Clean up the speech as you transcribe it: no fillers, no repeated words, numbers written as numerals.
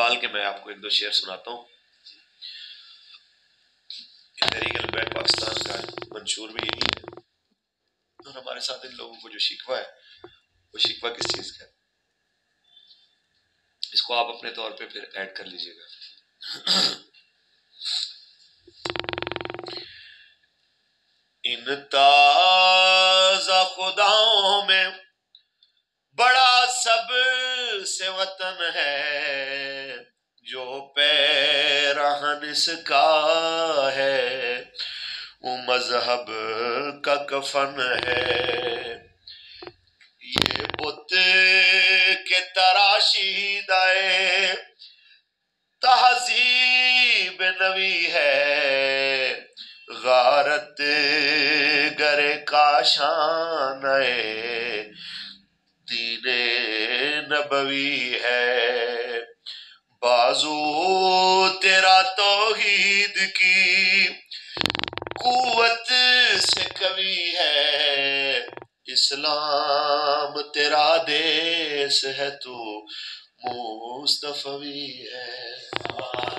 اقبال کے میں آپ کو ایک دو شعر سناتا ہوں. تحریک البیت پاکستان کا منشور بھی یہی ہے، اور ہمارے ساتھ ان لوگوں کو جو شکوہ ہے وہ شکوہ کس چیز کا ہے، اس کو آپ اپنے طور پہ پھر ایڈ کر لیجئے گا. ان تازہ خداؤں میں بڑا سب سے وطن ہے، جو پیرہن اس کا ہے وہ مذہب کا کفن ہے. یہ بت کے تراشیدہ تہذیب نوی ہے، غارت گر کاشان دین نبوی ہے. بازو تیرا توحید کی قوت سے قوی ہے، اسلام تیرا دیس ہے تو مصطفی ہے.